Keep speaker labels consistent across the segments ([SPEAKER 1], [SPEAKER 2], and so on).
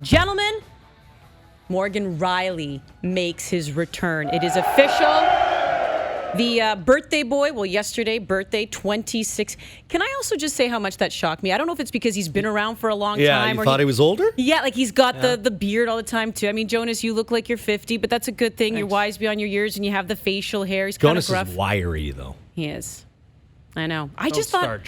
[SPEAKER 1] Gentlemen, Morgan Rielly makes his return. It is official. The birthday boy, yesterday, birthday, 26. Can I also just say how much that shocked me? I don't know if it's because he's been around for a long time.
[SPEAKER 2] Yeah, you thought he was older?
[SPEAKER 1] Yeah, like he's got the beard all the time, too. I mean, Jonas, you look like you're 50, but that's a good thing. Thanks. You're wise beyond your years, and you have the facial hair. He's kind of gruff.
[SPEAKER 2] Jonas is wiry, though.
[SPEAKER 1] He is. I know.
[SPEAKER 3] I just thought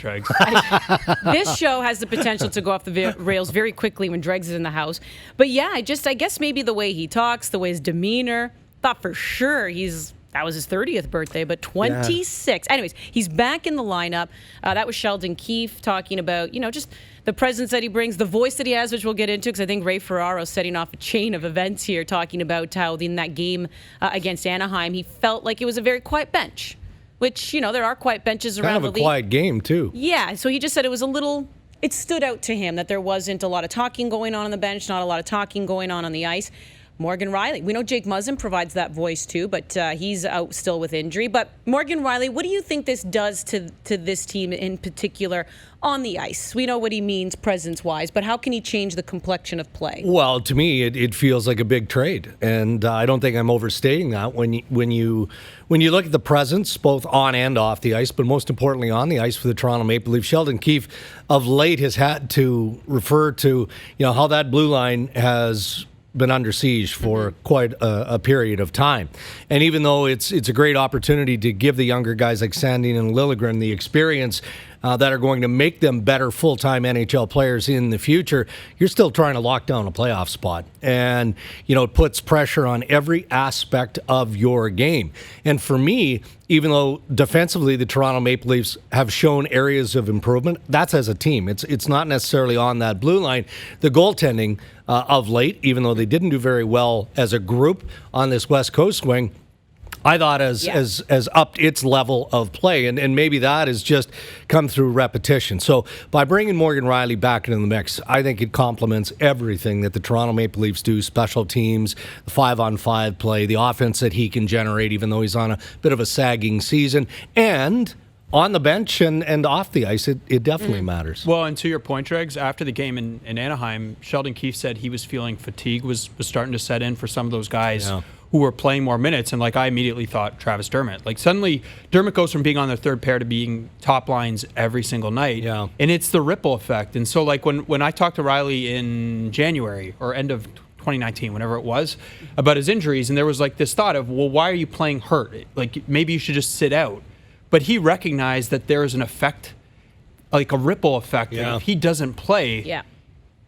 [SPEAKER 1] this show has the potential to go off the rails very quickly when Dregs is in the house. But yeah, I guess maybe the way he talks, the way his demeanor, thought for sure that was his 30th birthday, but 26. Yeah. Anyways, he's back in the lineup. That was Sheldon Keefe talking about, just the presence that he brings, the voice that he has, which we'll get into, because I think Ray Ferraro's setting off a chain of events here, talking about how in that game against Anaheim, he felt like it was a very quiet bench. Which, there are quiet benches around the league.
[SPEAKER 2] Kind of a quiet game, too.
[SPEAKER 1] Yeah, so he just said it stood out to him that there wasn't a lot of talking going on the bench, not a lot of talking going on the ice. Morgan Rielly. We know Jake Muzzin provides that voice, too, but he's out still with injury. But Morgan Rielly, what do you think this does to this team in particular on the ice? We know what he means presence-wise, but how can he change the complexion of play?
[SPEAKER 2] Well, to me, it feels like a big trade, and I don't think I'm overstating that when you look at the presence, both on and off the ice, but most importantly on the ice for the Toronto Maple Leafs. Sheldon Keefe of late has had to refer to how that blue line has been under siege for quite a period of time. And even though it's a great opportunity to give the younger guys like Sandin and Liljegren the experience that are going to make them better full-time NHL players in the future, you're still trying to lock down a playoff spot. And, it puts pressure on every aspect of your game. And for me, even though defensively the Toronto Maple Leafs have shown areas of improvement, that's as a team. It's not necessarily on that blue line. The goaltending of late, even though they didn't do very well as a group on this West Coast swing, I thought has upped its level of play, and maybe that has just come through repetition. So by bringing Morgan Rielly back into the mix, I think it complements everything that the Toronto Maple Leafs do, special teams, the 5-on-5 play, the offense that he can generate, even though he's on a bit of a sagging season, and on the bench and off the ice, it definitely matters.
[SPEAKER 3] Well, and to your point, Dregs, after the game in Anaheim, Sheldon Keefe said he was feeling fatigue was starting to set in for some of those guys who were playing more minutes. And I immediately thought Travis Dermott. Suddenly Dermott goes from being on their third pair to being top lines every single night. Yeah. And it's the ripple effect. And so when I talked to Rielly in January or end of 2019, whenever it was, about his injuries, and there was this thought of, well, why are you playing hurt? Maybe you should just sit out. But he recognized that there is an effect, a ripple effect. Yeah. If he doesn't play,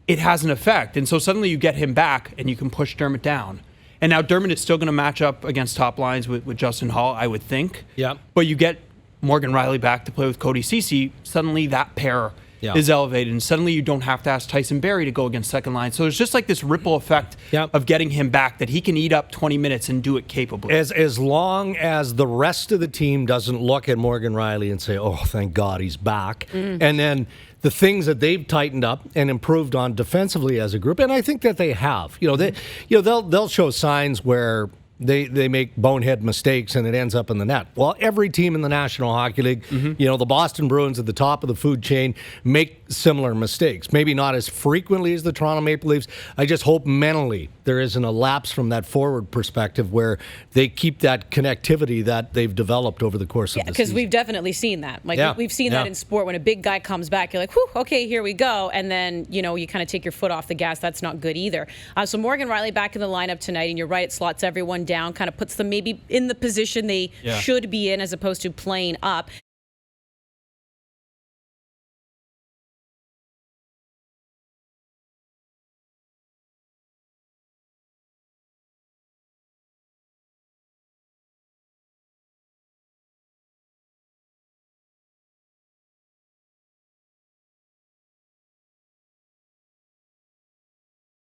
[SPEAKER 3] it has an effect. And so suddenly you get him back and you can push Dermott down. And now Dermott is still going to match up against top lines with Justin Hall, I would think. Yeah. But you get Morgan Rielly back to play with Cody Ceci, suddenly that pair is elevated. And suddenly you don't have to ask Tyson Barrie to go against second line. So there's just this ripple effect of getting him back, that he can eat up 20 minutes and do it capably.
[SPEAKER 2] As long as the rest of the team doesn't look at Morgan Rielly and say, oh, thank God he's back. And then the things that they've tightened up and improved on defensively as a group, and I think that they have. They'll show signs where they make bonehead mistakes and it ends up in the net. Well, every team in the National Hockey League, the Boston Bruins at the top of the food chain make similar mistakes. Maybe not as frequently as the Toronto Maple Leafs. I just hope mentally there isn't a lapse from that forward perspective where they keep that connectivity that they've developed over the course of the season.
[SPEAKER 1] Because we've definitely seen that. We've seen that in sport. When a big guy comes back, you're like, whew, okay, here we go. And then, you kind of take your foot off the gas. That's not good either. So Morgan Rielly back in the lineup tonight, and you're right, it slots everyone down, kind of puts them maybe in the position they should be in as opposed to playing up.